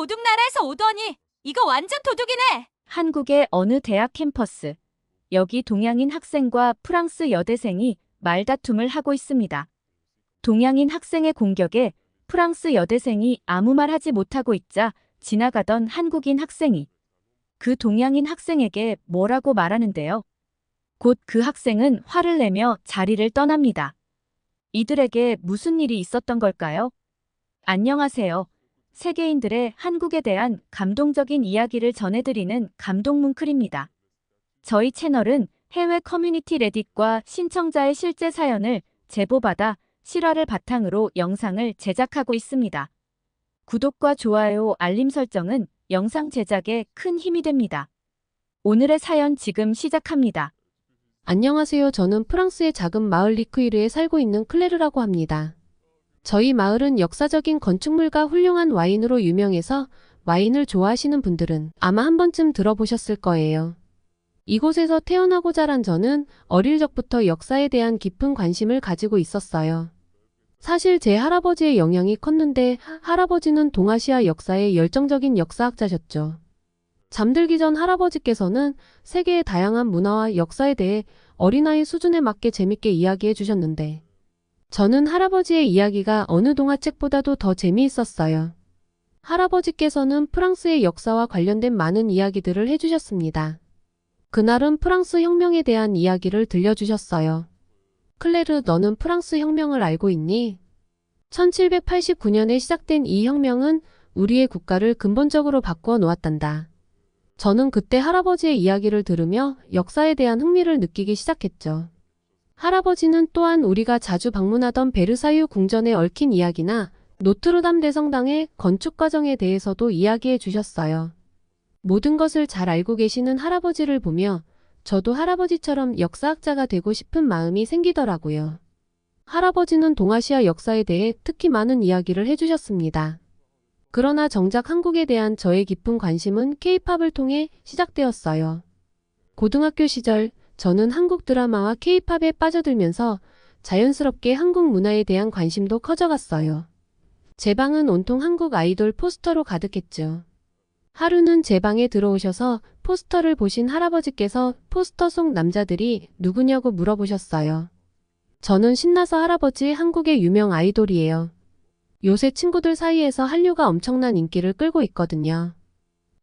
도둑 나라에서 오더니 이거 완전 도둑이네. 한국의 어느 대학 캠퍼스. 여기 동양인 학생과 프랑스 여대생이 말다툼을 하고 있습니다. 동양인 학생의 공격에 프랑스 여대생이 아무 말 하지 못하고 있자 지나가던 한국인 학생이 그 동양인 학생에게 뭐라고 말하는데요. 곧 그 학생은 화를 내며 자리를 떠납니다. 이들에게 무슨 일이 있었던 걸까요? 안녕하세요. 세계인들의 한국에 대한 감동적인 이야기를 전해드리는 감동뭉클입니다. 저희 채널은 해외 커뮤니티 레딧과 신청자의 실제 사연을 제보받아 실화를 바탕으로 영상을 제작하고 있습니다. 구독과 좋아요, 알림 설정은 영상 제작에 큰 힘이 됩니다. 오늘의 사연 지금 시작합니다. 안녕하세요. 저는 프랑스의 작은 마을 리크이르에 살고 있는 클레르라고 합니다. 저희 마을은 역사적인 건축물과 훌륭한 와인으로 유명해서 와인을 좋아하시는 분들은 아마 한 번쯤 들어보셨을 거예요. 이곳에서 태어나고 자란 저는 어릴 적부터 역사에 대한 깊은 관심을 가지고 있었어요. 사실 제 할아버지의 영향이 컸는데 할아버지는 동아시아 역사의 열정적인 역사학자셨죠. 잠들기 전 할아버지께서는 세계의 다양한 문화와 역사에 대해 어린아이 수준에 맞게 재밌게 이야기해 주셨는데 저는 할아버지의 이야기가 어느 동화책보다도 더 재미있었어요. 할아버지께서는 프랑스의 역사와 관련된 많은 이야기들을 해주셨습니다. 그날은 프랑스 혁명에 대한 이야기를 들려주셨어요. 클레르, 너는 프랑스 혁명을 알고 있니? 1789년에 시작된 이 혁명은 우리의 국가를 근본적으로 바꾸어 놓았단다. 저는 그때 할아버지의 이야기를 들으며 역사에 대한 흥미를 느끼기 시작했죠. 할아버지는 또한 우리가 자주 방문하던 베르사유 궁전에 얽힌 이야기나 노트르담 대성당의 건축 과정에 대해서도 이야기해 주셨어요. 모든 것을 잘 알고 계시는 할아버지를 보며 저도 할아버지처럼 역사학자가 되고 싶은 마음이 생기더라고요. 할아버지는 동아시아 역사에 대해 특히 많은 이야기를 해주셨습니다. 그러나 정작 한국에 대한 저의 깊은 관심은 K-팝을 통해 시작되었어요. 고등학교 시절 저는 한국 드라마와 K-팝에 빠져들면서 자연스럽게 한국 문화에 대한 관심도 커져갔어요. 제 방은 온통 한국 아이돌 포스터로 가득했죠. 하루는 제 방에 들어오셔서 포스터를 보신 할아버지께서 포스터 속 남자들이 누구냐고 물어보셨어요. 저는 신나서 할아버지, 한국의 유명 아이돌이에요. 요새 친구들 사이에서 한류가 엄청난 인기를 끌고 있거든요.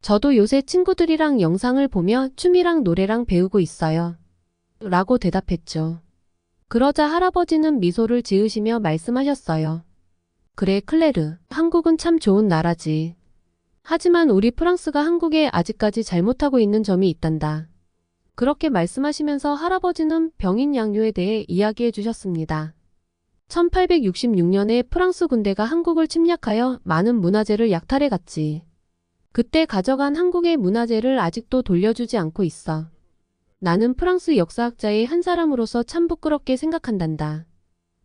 저도 요새 친구들이랑 영상을 보며 춤이랑 노래랑 배우고 있어요. 라고 대답했죠. 그러자 할아버지는 미소를 지으시며 말씀하셨어요. 그래, 클레르. 한국은 참 좋은 나라지. 하지만 우리 프랑스가 한국에 아직까지 잘못하고 있는 점이 있단다. 그렇게 말씀하시면서 할아버지는 병인 양요에 대해 이야기해 주셨습니다. 1866년에 프랑스 군대가 한국을 침략하여 많은 문화재를 약탈해 갔지. 그때 가져간 한국의 문화재를 아직도 돌려주지 않고 있어. 나는 프랑스 역사학자의 한 사람으로서 참 부끄럽게 생각한단다.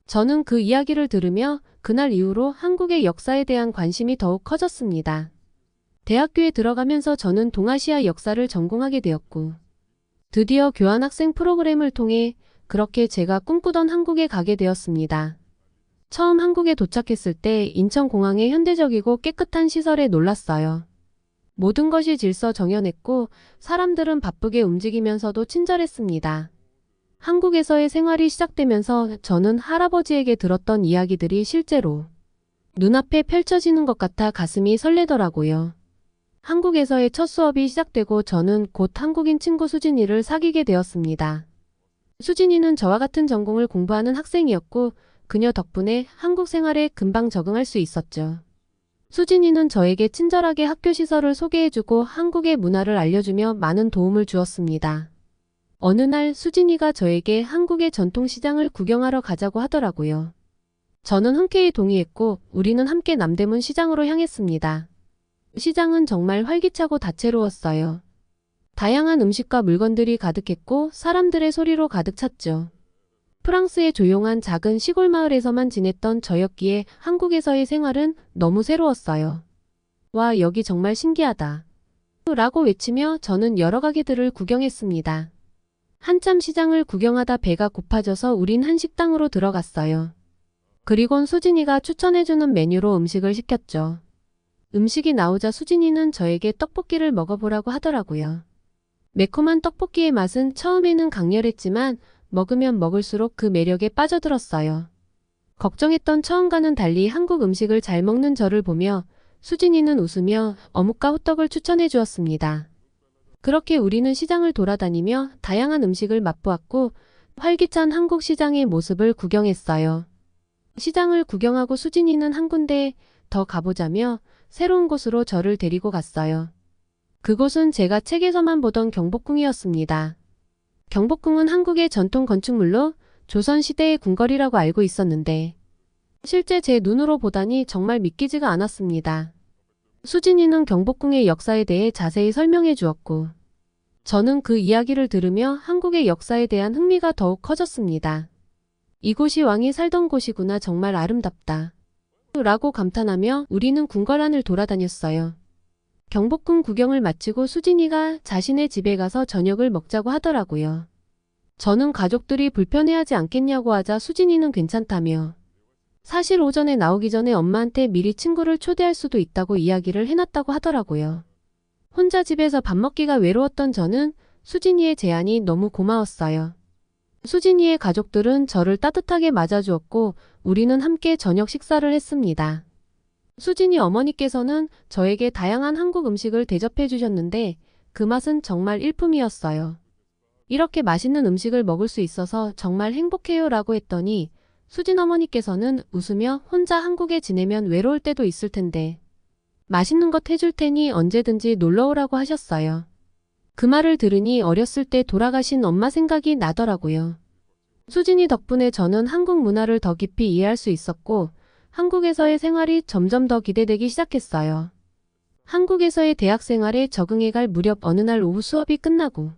저는 그 이야기를 들으며 그날 이후로 한국의 역사에 대한 관심이 더욱 커졌습니다. 대학교에 들어가면서 저는 동아시아 역사를 전공하게 되었고 드디어 교환학생 프로그램을 통해 그렇게 제가 꿈꾸던 한국에 가게 되었습니다. 처음 한국에 도착했을 때 인천공항의 현대적이고 깨끗한 시설에 놀랐어요. 모든 것이 질서정연했고 사람들은 바쁘게 움직이면서도 친절했습니다. 한국에서의 생활이 시작되면서 저는 할아버지에게 들었던 이야기들이 실제로 눈앞에 펼쳐지는 것 같아 가슴이 설레더라고요. 한국에서의 첫 수업이 시작되고 저는 곧 한국인 친구 수진이를 사귀게 되었습니다. 수진이는 저와 같은 전공을 공부하는 학생이었고 그녀 덕분에 한국 생활에 금방 적응할 수 있었죠. 수진이는 저에게 친절하게 학교 시설을 소개해주고 한국의 문화를 알려주며 많은 도움을 주었습니다. 어느 날 수진이가 저에게 한국의 전통시장을 구경하러 가자고 하더라고요. 저는 흔쾌히 동의했고 우리는 함께 남대문 시장으로 향했습니다. 시장은 정말 활기차고 다채로웠어요. 다양한 음식과 물건들이 가득했고 사람들의 소리로 가득 찼죠. 프랑스의 조용한 작은 시골 마을에서만 지냈던 저였기에 한국에서의 생활은 너무 새로웠어요. 와, 여기 정말 신기하다. 라고 외치며 저는 여러 가게들을 구경했습니다. 한참 시장을 구경하다 배가 고파져서 우린 한 식당으로 들어갔어요. 그리곤 수진이가 추천해주는 메뉴로 음식을 시켰죠. 음식이 나오자 수진이는 저에게 떡볶이를 먹어보라고 하더라고요. 매콤한 떡볶이의 맛은 처음에는 강렬했지만 먹으면 먹을수록 그 매력에 빠져들었어요. 걱정했던 처음과는 달리 한국 음식을 잘 먹는 저를 보며 수진이는 웃으며 어묵과 호떡을 추천해 주었습니다. 그렇게 우리는 시장을 돌아다니며 다양한 음식을 맛보았고 활기찬 한국 시장의 모습을 구경했어요. 시장을 구경하고 수진이는 한 군데 더 가보자며 새로운 곳으로 저를 데리고 갔어요. 그곳은 제가 책에서만 보던 경복궁이었습니다. 경복궁은 한국의 전통 건축물로 조선시대의 궁궐이라고 알고 있었는데 실제 제 눈으로 보다니 정말 믿기지가 않았습니다. 수진이는 경복궁의 역사에 대해 자세히 설명해 주었고 저는 그 이야기를 들으며 한국의 역사에 대한 흥미가 더욱 커졌습니다. 이곳이 왕이 살던 곳이구나, 정말 아름답다 라고 감탄하며 우리는 궁궐 안을 돌아다녔어요. 경복궁 구경을 마치고 수진이가 자신의 집에 가서 저녁을 먹자고 하더라고요. 저는 가족들이 불편해하지 않겠냐고 하자 수진이는 괜찮다며 사실 오전에 나오기 전에 엄마한테 미리 친구를 초대할 수도 있다고 이야기를 해놨다고 하더라고요. 혼자 집에서 밥 먹기가 외로웠던 저는 수진이의 제안이 너무 고마웠어요. 수진이의 가족들은 저를 따뜻하게 맞아주었고 우리는 함께 저녁 식사를 했습니다. 수진이 어머니께서는 저에게 다양한 한국 음식을 대접해 주셨는데 그 맛은 정말 일품이었어요. 이렇게 맛있는 음식을 먹을 수 있어서 정말 행복해요 라고 했더니 수진 어머니께서는 웃으며 혼자 한국에 지내면 외로울 때도 있을 텐데 맛있는 것 해줄 테니 언제든지 놀러오라고 하셨어요. 그 말을 들으니 어렸을 때 돌아가신 엄마 생각이 나더라고요. 수진이 덕분에 저는 한국 문화를 더 깊이 이해할 수 있었고 한국에서의 생활이 점점 더 기대되기 시작했어요. 한국에서의 대학 생활에 적응해갈 무렵 어느 날 오후 수업이 끝나고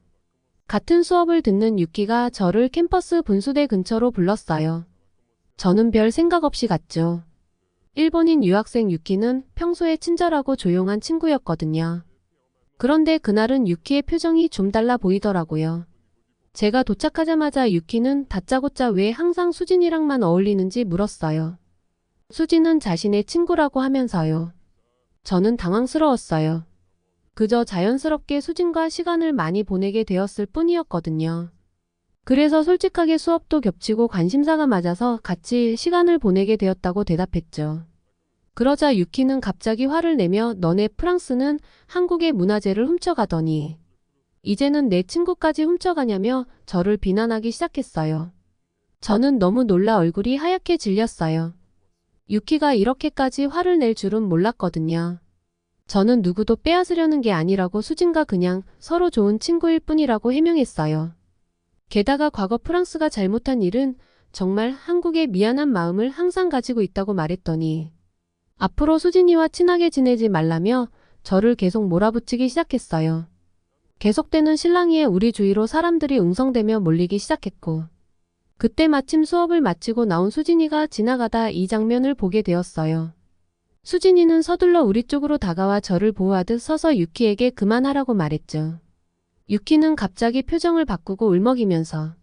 같은 수업을 듣는 유키가 저를 캠퍼스 분수대 근처로 불렀어요. 저는 별 생각 없이 갔죠. 일본인 유학생 유키는 평소에 친절하고 조용한 친구였거든요. 그런데 그날은 유키의 표정이 좀 달라 보이더라고요. 제가 도착하자마자 유키는 다짜고짜 왜 항상 수진이랑만 어울리는지 물었어요. 수진은 자신의 친구라고 하면서요. 저는 당황스러웠어요. 그저 자연스럽게 수진과 시간을 많이 보내게 되었을 뿐이었거든요. 그래서 솔직하게 수업도 겹치고 관심사가 맞아서 같이 시간을 보내게 되었다고 대답했죠. 그러자 유키는 갑자기 화를 내며 너네 프랑스는 한국의 문화재를 훔쳐가더니 이제는 내 친구까지 훔쳐가냐며 저를 비난하기 시작했어요. 저는 너무 놀라 얼굴이 하얗게 질렸어요. 유키가 이렇게까지 화를 낼 줄은 몰랐거든요. 저는 누구도 빼앗으려는 게 아니라고 수진과 그냥 서로 좋은 친구일 뿐이라고 해명했어요. 게다가 과거 프랑스가 잘못한 일은 정말 한국에 미안한 마음을 항상 가지고 있다고 말했더니 앞으로 수진이와 친하게 지내지 말라며 저를 계속 몰아붙이기 시작했어요. 계속되는 실랑이에 우리 주위로 사람들이 웅성대며 몰리기 시작했고 그때 마침 수업을 마치고 나온 수진이가 지나가다 이 장면을 보게 되었어요. 수진이는 서둘러 우리 쪽으로 다가와 저를 보호하듯 서서 유키에게 그만하라고 말했죠. 유키는 갑자기 표정을 바꾸고 울먹이면서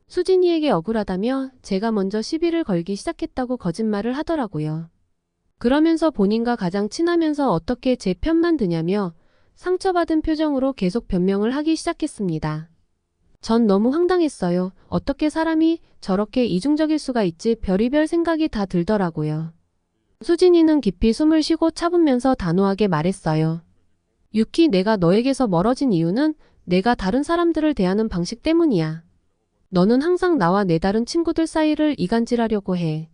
수진이에게 억울하다며 제가 먼저 시비를 걸기 시작했다고 거짓말을 하더라고요. 그러면서 본인과 가장 친하면서 어떻게 제 편만 드냐며 상처받은 표정으로 계속 변명을 하기 시작했습니다. 전 너무 황당했어요. 어떻게 사람이 저렇게 이중적일 수가 있지 별의별 생각이 다 들더라고요. 수진이는 깊이 숨을 쉬고 참으면서 단호하게 말했어요. 유키, 내가 너에게서 멀어진 이유는 내가 다른 사람들을 대하는 방식 때문이야. 너는 항상 나와 내 다른 친구들 사이를 이간질하려고 해.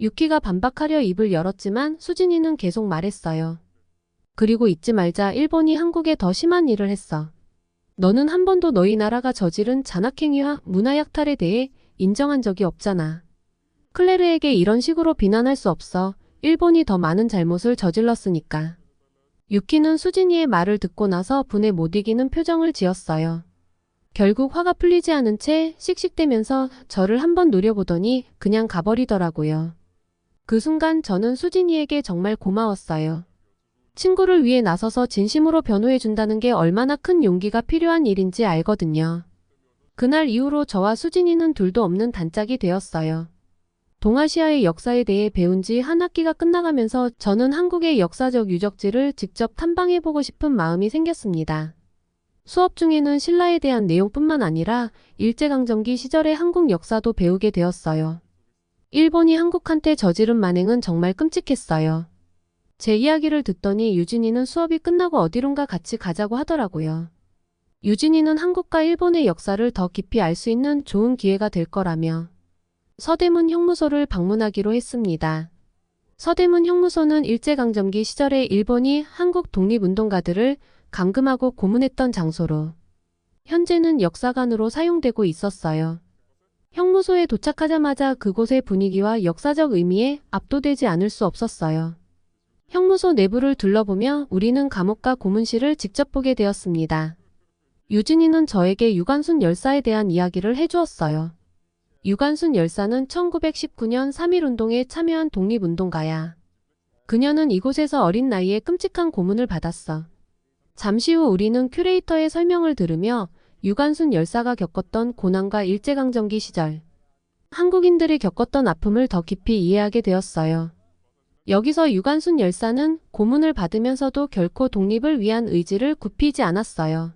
유키가 반박하려 입을 열었지만 수진이는 계속 말했어요. 그리고 잊지 말자, 일본이 한국에 더 심한 일을 했어. 너는 한 번도 너희 나라가 저지른 잔악행위와 문화약탈에 대해 인정한 적이 없잖아. 클레르에게 이런 식으로 비난할 수 없어. 일본이 더 많은 잘못을 저질렀으니까. 유키는 수진이의 말을 듣고 나서 분에 못 이기는 표정을 지었어요. 결국 화가 풀리지 않은 채 씩씩대면서 저를 한번 노려보더니 그냥 가버리더라고요. 그 순간 저는 수진이에게 정말 고마웠어요. 친구를 위해 나서서 진심으로 변호해준다는 게 얼마나 큰 용기가 필요한 일인지 알거든요. 그날 이후로 저와 수진이는 둘도 없는 단짝이 되었어요. 동아시아의 역사에 대해 배운 지 한 학기가 끝나가면서 저는 한국의 역사적 유적지를 직접 탐방해보고 싶은 마음이 생겼습니다. 수업 중에는 신라에 대한 내용뿐만 아니라 일제강점기 시절의 한국 역사도 배우게 되었어요. 일본이 한국한테 저지른 만행은 정말 끔찍했어요. 제 이야기를 듣더니 유진이는 수업이 끝나고 어디론가 같이 가자고 하더라고요. 유진이는 한국과 일본의 역사를 더 깊이 알 수 있는 좋은 기회가 될 거라며 서대문 형무소를 방문하기로 했습니다. 서대문 형무소는 일제강점기 시절에 일본이 한국 독립운동가들을 감금하고 고문했던 장소로 현재는 역사관으로 사용되고 있었어요. 형무소에 도착하자마자 그곳의 분위기와 역사적 의미에 압도되지 않을 수 없었어요. 형무소 내부를 둘러보며 우리는 감옥과 고문실을 직접 보게 되었습니다. 유진이는 저에게 유관순 열사에 대한 이야기를 해주었어요. 유관순 열사는 1919년 3.1운동에 참여한 독립운동가야. 그녀는 이곳에서 어린 나이에 끔찍한 고문을 받았어. 잠시 후 우리는 큐레이터의 설명을 들으며 유관순 열사가 겪었던 고난과 일제강점기 시절, 한국인들이 겪었던 아픔을 더 깊이 이해하게 되었어요. 여기서 유관순 열사는 고문을 받으면서도 결코 독립을 위한 의지를 굽히지 않았어요.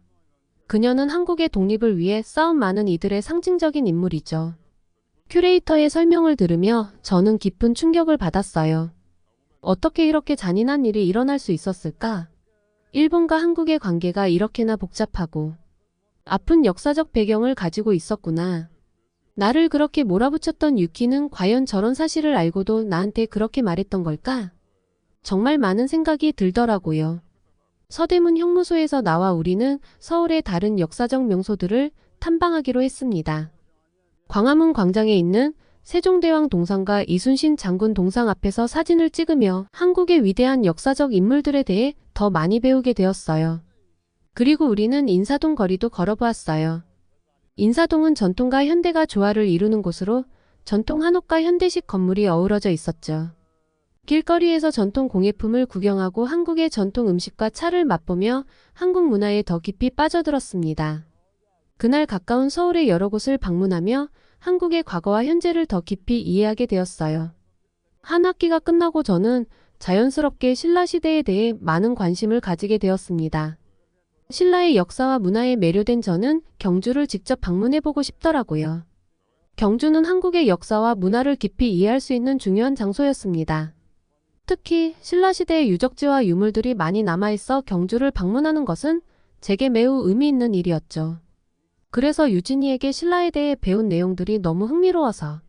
그녀는 한국의 독립을 위해 싸운 많은 이들의 상징적인 인물이죠. 큐레이터의 설명을 들으며 저는 깊은 충격을 받았어요. 어떻게 이렇게 잔인한 일이 일어날 수 있었을까? 일본과 한국의 관계가 이렇게나 복잡하고 아픈 역사적 배경을 가지고 있었구나. 나를 그렇게 몰아붙였던 유키는 과연 저런 사실을 알고도 나한테 그렇게 말했던 걸까? 정말 많은 생각이 들더라고요. 서대문 형무소에서 나와 우리는 서울의 다른 역사적 명소들을 탐방하기로 했습니다. 광화문 광장에 있는 세종대왕 동상과 이순신 장군 동상 앞에서 사진을 찍으며 한국의 위대한 역사적 인물들에 대해 더 많이 배우게 되었어요. 그리고 우리는 인사동 거리도 걸어보았어요. 인사동은 전통과 현대가 조화를 이루는 곳으로 전통 한옥과 현대식 건물이 어우러져 있었죠. 길거리에서 전통 공예품을 구경하고 한국의 전통 음식과 차를 맛보며 한국 문화에 더 깊이 빠져들었습니다. 그날 가까운 서울의 여러 곳을 방문하며 한국의 과거와 현재를 더 깊이 이해하게 되었어요. 한 학기가 끝나고 저는 자연스럽게 신라시대에 대해 많은 관심을 가지게 되었습니다. 신라의 역사와 문화에 매료된 저는 경주를 직접 방문해보고 싶더라고요. 경주는 한국의 역사와 문화를 깊이 이해할 수 있는 중요한 장소였습니다. 특히 신라시대의 유적지와 유물들이 많이 남아있어 경주를 방문하는 것은 제게 매우 의미 있는 일이었죠. 그래서 유진이에게 신라에 대해 배운 내용들이 너무 흥미로워서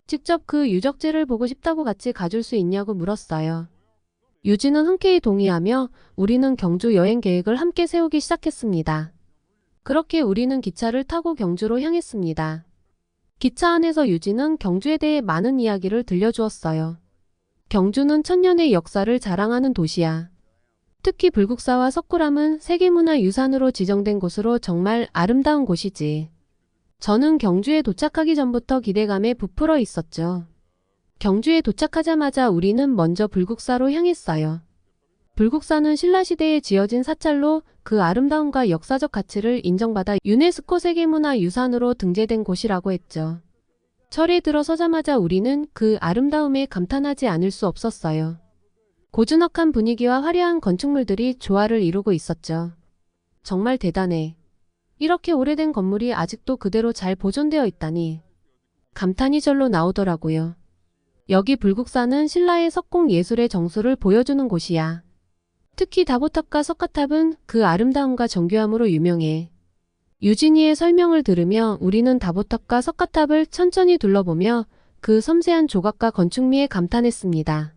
직접 그 유적지를 보고 싶다고 같이 가줄 수 있냐고 물었어요. 유진은 흔쾌히 동의하며 우리는 경주 여행 계획을 함께 세우기 시작했습니다. 그렇게 우리는 기차를 타고 경주로 향했습니다. 기차 안에서 유진은 경주에 대해 많은 이야기를 들려주었어요. 경주는 천년의 역사를 자랑하는 도시야. 특히 불국사와 석굴암은 세계문화유산으로 지정된 곳으로 정말 아름다운 곳이지. 저는 경주에 도착하기 전부터 기대감에 부풀어 있었죠. 경주에 도착하자마자 우리는 먼저 불국사로 향했어요. 불국사는 신라시대에 지어진 사찰로 그 아름다움과 역사적 가치를 인정받아 유네스코 세계문화유산으로 등재된 곳이라고 했죠. 철에 들어서자마자 우리는 그 아름다움에 감탄하지 않을 수 없었어요. 고즈넉한 분위기와 화려한 건축물들이 조화를 이루고 있었죠. 정말 대단해. 이렇게 오래된 건물이 아직도 그대로 잘 보존되어 있다니. 감탄이 절로 나오더라고요. 여기 불국사는 신라의 석공 예술의 정수를 보여주는 곳이야. 특히 다보탑과 석가탑은 그 아름다움과 정교함으로 유명해. 유진이의 설명을 들으며 우리는 다보탑과 석가탑을 천천히 둘러보며 그 섬세한 조각과 건축미에 감탄했습니다.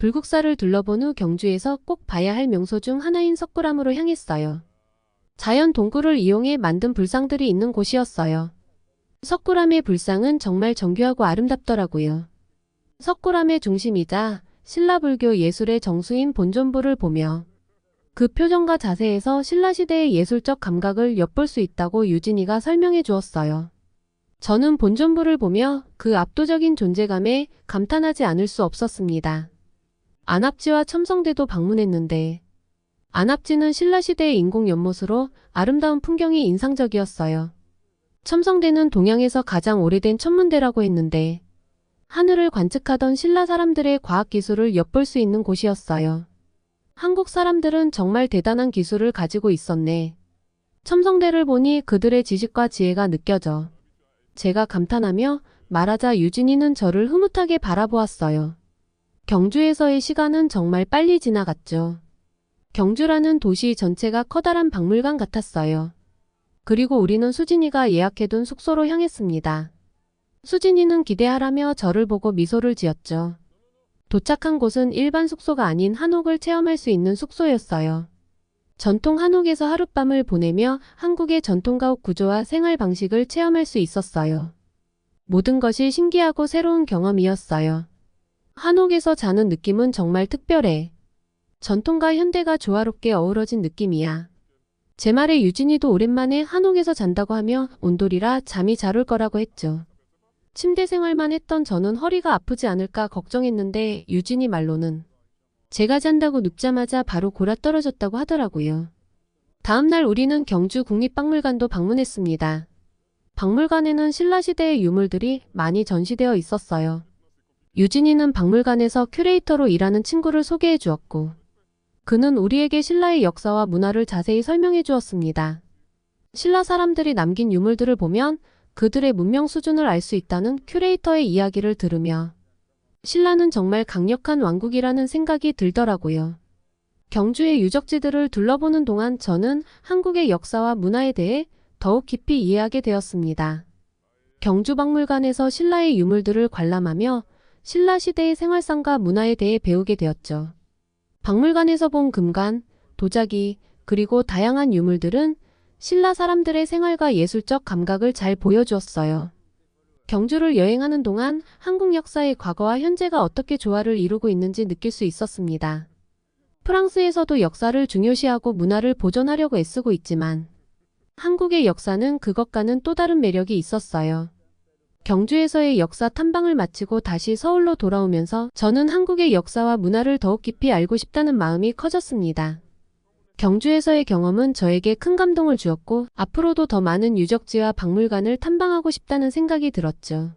불국사를 둘러본 후 경주에서 꼭 봐야 할 명소 중 하나인 석굴암으로 향했어요. 자연 동굴을 이용해 만든 불상들이 있는 곳이었어요. 석굴암의 불상은 정말 정교하고 아름답더라고요. 석굴암의 중심이자 신라불교 예술의 정수인 본존부를 보며 그 표정과 자세에서 신라시대의 예술적 감각을 엿볼 수 있다고 유진이가 설명해 주었어요. 저는 본존부를 보며 그 압도적인 존재감에 감탄하지 않을 수 없었습니다. 안압지와 첨성대도 방문했는데 안압지는 신라시대의 인공연못으로 아름다운 풍경이 인상적이었어요. 첨성대는 동양에서 가장 오래된 천문대라고 했는데 하늘을 관측하던 신라 사람들의 과학기술을 엿볼 수 있는 곳이었어요. 한국 사람들은 정말 대단한 기술을 가지고 있었네. 첨성대를 보니 그들의 지식과 지혜가 느껴져. 제가 감탄하며 말하자 유진이는 저를 흐뭇하게 바라보았어요. 경주에서의 시간은 정말 빨리 지나갔죠. 경주라는 도시 전체가 커다란 박물관 같았어요. 그리고 우리는 수진이가 예약해둔 숙소로 향했습니다. 수진이는 기대하라며 저를 보고 미소를 지었죠. 도착한 곳은 일반 숙소가 아닌 한옥을 체험할 수 있는 숙소였어요. 전통 한옥에서 하룻밤을 보내며 한국의 전통 가옥 구조와 생활 방식을 체험할 수 있었어요. 모든 것이 신기하고 새로운 경험이었어요. 한옥에서 자는 느낌은 정말 특별해. 전통과 현대가 조화롭게 어우러진 느낌이야. 제 말에 유진이도 오랜만에 한옥에서 잔다고 하며 온돌이라 잠이 잘 올 거라고 했죠. 침대 생활만 했던 저는 허리가 아프지 않을까 걱정했는데 유진이 말로는 제가 잔다고 눕자마자 바로 골아떨어졌다고 하더라고요. 다음날 우리는 경주 국립박물관도 방문했습니다. 박물관에는 신라시대의 유물들이 많이 전시되어 있었어요. 유진이는 박물관에서 큐레이터로 일하는 친구를 소개해 주었고 그는 우리에게 신라의 역사와 문화를 자세히 설명해 주었습니다. 신라 사람들이 남긴 유물들을 보면 그들의 문명 수준을 알 수 있다는 큐레이터의 이야기를 들으며 신라는 정말 강력한 왕국이라는 생각이 들더라고요. 경주의 유적지들을 둘러보는 동안 저는 한국의 역사와 문화에 대해 더욱 깊이 이해하게 되었습니다. 경주박물관에서 신라의 유물들을 관람하며 신라 시대의 생활상과 문화에 대해 배우게 되었죠. 박물관에서 본 금관, 도자기, 그리고 다양한 유물들은 신라 사람들의 생활과 예술적 감각을 잘 보여주었어요. 경주를 여행하는 동안 한국 역사의 과거와 현재가 어떻게 조화를 이루고 있는지 느낄 수 있었습니다. 프랑스에서도 역사를 중요시하고 문화를 보존하려고 애쓰고 있지만 한국의 역사는 그것과는 또 다른 매력이 있었어요. 경주에서의 역사 탐방을 마치고 다시 서울로 돌아오면서 저는 한국의 역사와 문화를 더욱 깊이 알고 싶다는 마음이 커졌습니다. 경주에서의 경험은 저에게 큰 감동을 주었고 앞으로도 더 많은 유적지와 박물관을 탐방하고 싶다는 생각이 들었죠.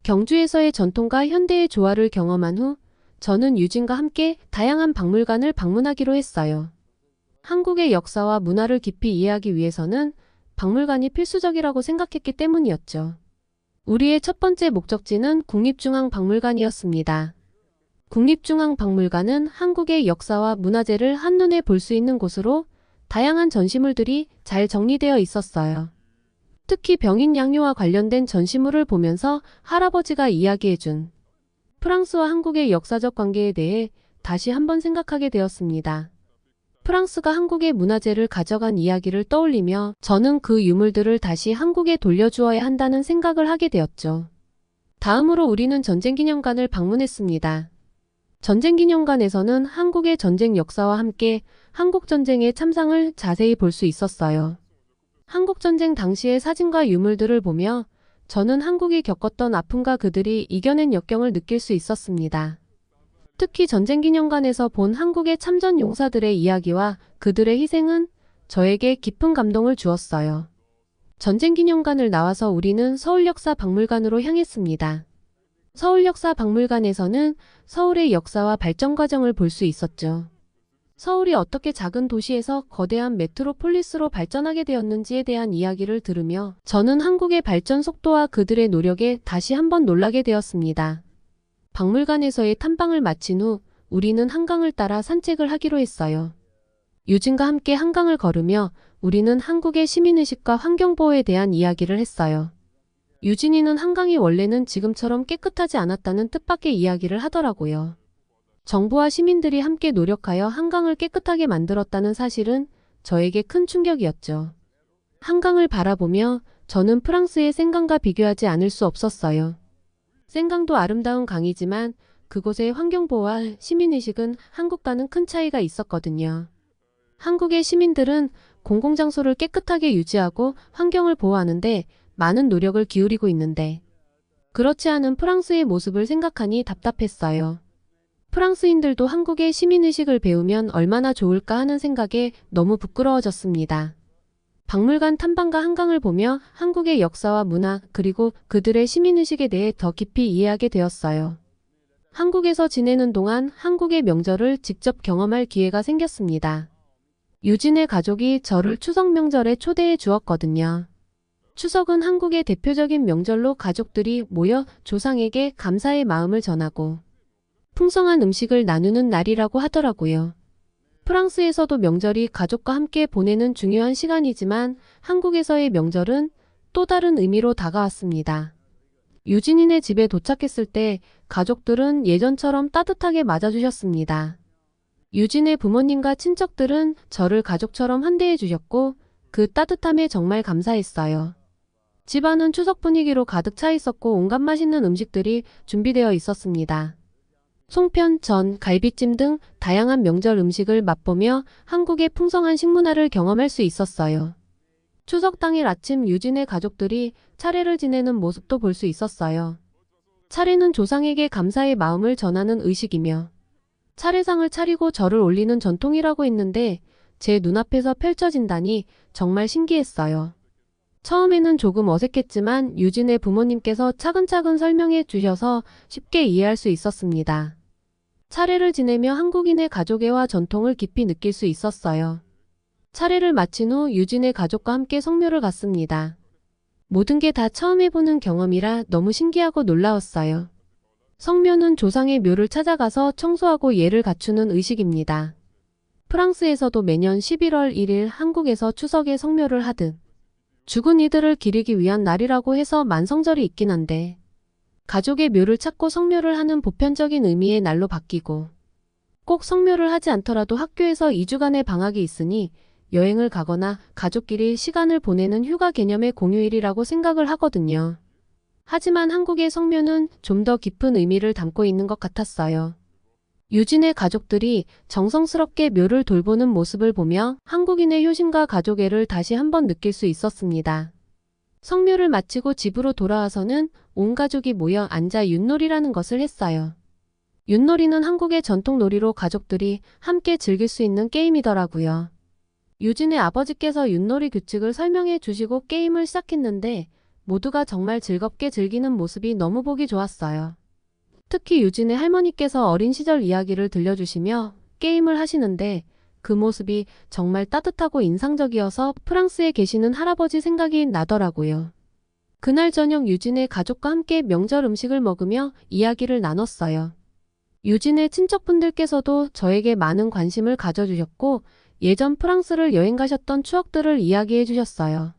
경주에서의 전통과 현대의 조화를 경험한 후 저는 유진과 함께 다양한 박물관을 방문하기로 했어요. 한국의 역사와 문화를 깊이 이해하기 위해서는 박물관이 필수적이라고 생각했기 때문이었죠. 우리의 첫 번째 목적지는 국립중앙박물관이었습니다. 국립중앙박물관은 한국의 역사와 문화재를 한눈에 볼 수 있는 곳으로 다양한 전시물들이 잘 정리되어 있었어요. 특히 병인 양요와 관련된 전시물을 보면서 할아버지가 이야기해준 프랑스와 한국의 역사적 관계에 대해 다시 한번 생각하게 되었습니다. 프랑스가 한국의 문화재를 가져간 이야기를 떠올리며 저는 그 유물들을 다시 한국에 돌려주어야 한다는 생각을 하게 되었죠. 다음으로 우리는 전쟁기념관을 방문했습니다. 전쟁기념관에서는 한국의 전쟁 역사와 함께 한국전쟁의 참상을 자세히 볼 수 있었어요. 한국전쟁 당시의 사진과 유물들을 보며 저는 한국이 겪었던 아픔과 그들이 이겨낸 역경을 느낄 수 있었습니다. 특히 전쟁기념관에서 본 한국의 참전 용사들의 이야기와 그들의 희생은 저에게 깊은 감동을 주었어요. 전쟁기념관을 나와서 우리는 서울역사박물관으로 향했습니다. 서울역사박물관에서는 서울의 역사와 발전 과정을 볼 수 있었죠. 서울이 어떻게 작은 도시에서 거대한 메트로폴리스로 발전하게 되었는지에 대한 이야기를 들으며 저는 한국의 발전 속도와 그들의 노력에 다시 한번 놀라게 되었습니다. 박물관에서의 탐방을 마친 후 우리는 한강을 따라 산책을 하기로 했어요. 유진과 함께 한강을 걸으며 우리는 한국의 시민의식과 환경보호에 대한 이야기를 했어요. 유진이는 한강이 원래는 지금처럼 깨끗하지 않았다는 뜻밖의 이야기를 하더라고요. 정부와 시민들이 함께 노력하여 한강을 깨끗하게 만들었다는 사실은 저에게 큰 충격이었죠. 한강을 바라보며 저는 프랑스의 생강과 비교하지 않을 수 없었어요. 생강도 아름다운 강이지만 그곳의 환경보호와 시민의식은 한국과는 큰 차이가 있었거든요. 한국의 시민들은 공공장소를 깨끗하게 유지하고 환경을 보호하는데 많은 노력을 기울이고 있는데 그렇지 않은 프랑스의 모습을 생각하니 답답했어요. 프랑스인들도 한국의 시민의식을 배우면 얼마나 좋을까 하는 생각에 너무 부끄러워졌습니다. 박물관 탐방과 한강을 보며 한국의 역사와 문화 그리고 그들의 시민의식에 대해 더 깊이 이해하게 되었어요. 한국에서 지내는 동안 한국의 명절을 직접 경험할 기회가 생겼습니다. 유진의 가족이 저를 추석 명절에 초대해 주었거든요. 추석은 한국의 대표적인 명절로 가족들이 모여 조상에게 감사의 마음을 전하고 풍성한 음식을 나누는 날이라고 하더라고요. 프랑스에서도 명절이 가족과 함께 보내는 중요한 시간이지만 한국에서의 명절은 또 다른 의미로 다가왔습니다. 유진이네 집에 도착했을 때 가족들은 예전처럼 따뜻하게 맞아주셨습니다. 유진의 부모님과 친척들은 저를 가족처럼 환대해 주셨고 그 따뜻함에 정말 감사했어요. 집안은 추석 분위기로 가득 차 있었고 온갖 맛있는 음식들이 준비되어 있었습니다. 송편, 전, 갈비찜 등 다양한 명절 음식을 맛보며 한국의 풍성한 식문화를 경험할 수 있었어요. 추석 당일 아침 유진의 가족들이 차례를 지내는 모습도 볼 수 있었어요. 차례는 조상에게 감사의 마음을 전하는 의식이며 차례상을 차리고 절을 올리는 전통이라고 했는데 제 눈앞에서 펼쳐진다니 정말 신기했어요. 처음에는 조금 어색했지만 유진의 부모님께서 차근차근 설명해 주셔서 쉽게 이해할 수 있었습니다. 차례를 지내며 한국인의 가족애와 전통을 깊이 느낄 수 있었어요. 차례를 마친 후 유진의 가족과 함께 성묘를 갔습니다. 모든 게 다 처음 해보는 경험이라 너무 신기하고 놀라웠어요. 성묘는 조상의 묘를 찾아가서 청소하고 예를 갖추는 의식입니다. 프랑스에서도 매년 11월 1일 한국에서 추석에 성묘를 하듯 죽은 이들을 기리기 위한 날이라고 해서 만성절이 있긴 한데 가족의 묘를 찾고 성묘를 하는 보편적인 의미의 날로 바뀌고 꼭 성묘를 하지 않더라도 학교에서 2주간의 방학이 있으니 여행을 가거나 가족끼리 시간을 보내는 휴가 개념의 공휴일이라고 생각을 하거든요. 하지만 한국의 성묘는 좀 더 깊은 의미를 담고 있는 것 같았어요. 유진의 가족들이 정성스럽게 묘를 돌보는 모습을 보며 한국인의 효심과 가족애를 다시 한번 느낄 수 있었습니다. 성묘를 마치고 집으로 돌아와서는 온 가족이 모여 앉아 윷놀이라는 것을 했어요. 윷놀이는 한국의 전통 놀이로 가족들이 함께 즐길 수 있는 게임이더라고요. 유진의 아버지께서 윷놀이 규칙을 설명해 주시고 게임을 시작했는데 모두가 정말 즐겁게 즐기는 모습이 너무 보기 좋았어요. 특히 유진의 할머니께서 어린 시절 이야기를 들려주시며 게임을 하시는데 그 모습이 정말 따뜻하고 인상적이어서 프랑스에 계시는 할아버지 생각이 나더라고요. 그날 저녁 유진의 가족과 함께 명절 음식을 먹으며 이야기를 나눴어요. 유진의 친척분들께서도 저에게 많은 관심을 가져주셨고 예전 프랑스를 여행 가셨던 추억들을 이야기해 주셨어요.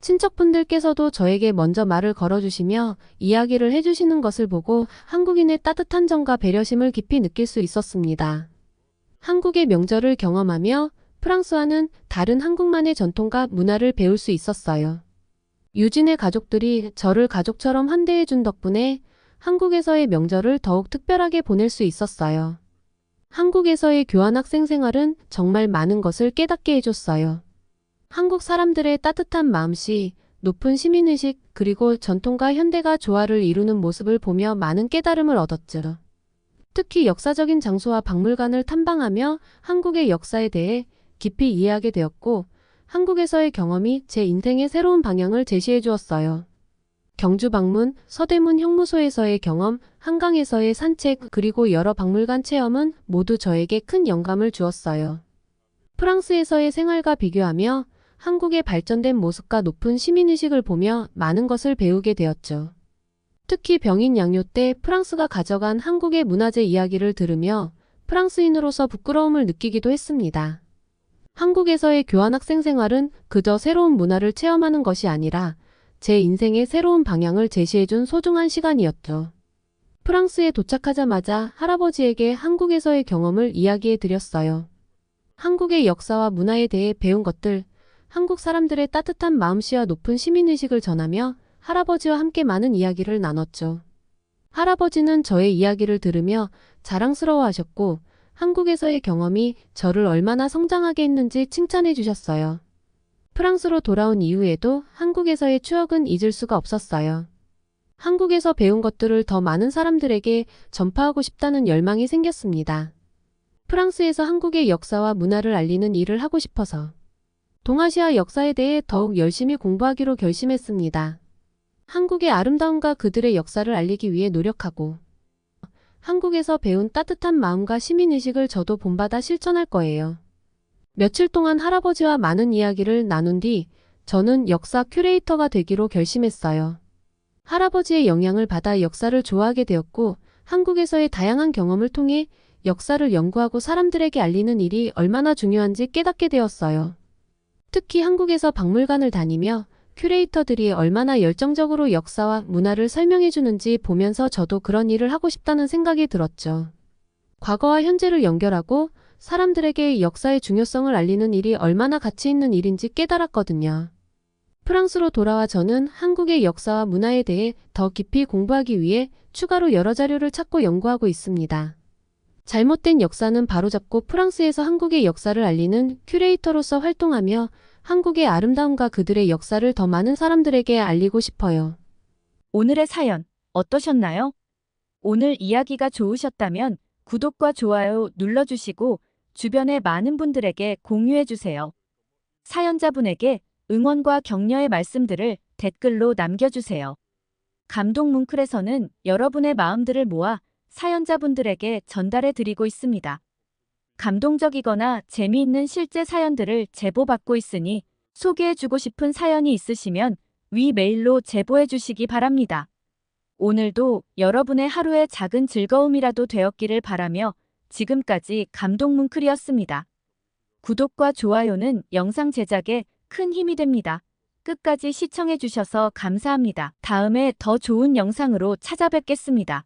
친척분들께서도 저에게 먼저 말을 걸어주시며 이야기를 해주시는 것을 보고 한국인의 따뜻한 정과 배려심을 깊이 느낄 수 있었습니다. 한국의 명절을 경험하며 프랑스와는 다른 한국만의 전통과 문화를 배울 수 있었어요. 유진의 가족들이 저를 가족처럼 환대해 준 덕분에 한국에서의 명절을 더욱 특별하게 보낼 수 있었어요. 한국에서의 교환학생 생활은 정말 많은 것을 깨닫게 해줬어요. 한국 사람들의 따뜻한 마음씨, 높은 시민의식, 그리고 전통과 현대가 조화를 이루는 모습을 보며 많은 깨달음을 얻었죠. 특히 역사적인 장소와 박물관을 탐방하며 한국의 역사에 대해 깊이 이해하게 되었고 한국에서의 경험이 제 인생의 새로운 방향을 제시해 주었어요. 경주 방문, 서대문 형무소에서의 경험, 한강에서의 산책, 그리고 여러 박물관 체험은 모두 저에게 큰 영감을 주었어요. 프랑스에서의 생활과 비교하며 한국의 발전된 모습과 높은 시민의식을 보며 많은 것을 배우게 되었죠. 특히 병인 양요 때 프랑스가 가져간 한국의 문화재 이야기를 들으며 프랑스인으로서 부끄러움을 느끼기도 했습니다. 한국에서의 교환학생 생활은 그저 새로운 문화를 체험하는 것이 아니라 제 인생의 새로운 방향을 제시해준 소중한 시간이었죠. 프랑스에 도착하자마자 할아버지에게 한국에서의 경험을 이야기해 드렸어요. 한국의 역사와 문화에 대해 배운 것들, 한국 사람들의 따뜻한 마음씨와 높은 시민의식을 전하며 할아버지와 함께 많은 이야기를 나눴죠. 할아버지는 저의 이야기를 들으며 자랑스러워하셨고 한국에서의 경험이 저를 얼마나 성장하게 했는지 칭찬해 주셨어요. 프랑스로 돌아온 이후에도 한국에서의 추억은 잊을 수가 없었어요. 한국에서 배운 것들을 더 많은 사람들에게 전파하고 싶다는 열망이 생겼습니다. 프랑스에서 한국의 역사와 문화를 알리는 일을 하고 싶어서 동아시아 역사에 대해 더욱 열심히 공부하기로 결심했습니다. 한국의 아름다움과 그들의 역사를 알리기 위해 노력하고 한국에서 배운 따뜻한 마음과 시민의식을 저도 본받아 실천할 거예요. 며칠 동안 할아버지와 많은 이야기를 나눈 뒤 저는 역사 큐레이터가 되기로 결심했어요. 할아버지의 영향을 받아 역사를 좋아하게 되었고 한국에서의 다양한 경험을 통해 역사를 연구하고 사람들에게 알리는 일이 얼마나 중요한지 깨닫게 되었어요. 특히 한국에서 박물관을 다니며 큐레이터들이 얼마나 열정적으로 역사와 문화를 설명해 주는지 보면서 저도 그런 일을 하고 싶다는 생각이 들었죠. 과거와 현재를 연결하고 사람들에게 역사의 중요성을 알리는 일이 얼마나 가치 있는 일인지 깨달았거든요. 프랑스로 돌아와 저는 한국의 역사와 문화에 대해 더 깊이 공부하기 위해 추가로 여러 자료를 찾고 연구하고 있습니다. 잘못된 역사는 바로잡고 프랑스에서 한국의 역사를 알리는 큐레이터로서 활동하며 한국의 아름다움과 그들의 역사를 더 많은 사람들에게 알리고 싶어요. 오늘의 사연 어떠셨나요? 오늘 이야기가 좋으셨다면 구독과 좋아요 눌러주시고 주변의 많은 분들에게 공유해주세요. 사연자분에게 응원과 격려의 말씀들을 댓글로 남겨주세요. 감동 뭉클에서는 여러분의 마음들을 모아 사연자분들에게 전달해 드리고 있습니다. 감동적이거나 재미있는 실제 사연들을 제보받고 있으니 소개해주고 싶은 사연이 있으시면 위 메일로 제보해 주시기 바랍니다. 오늘도 여러분의 하루의 작은 즐거움이라도 되었기를 바라며 지금까지 감동 뭉클이었습니다. 구독과 좋아요는 영상 제작에 큰 힘이 됩니다. 끝까지 시청해 주셔서 감사합니다. 다음에 더 좋은 영상으로 찾아뵙겠습니다.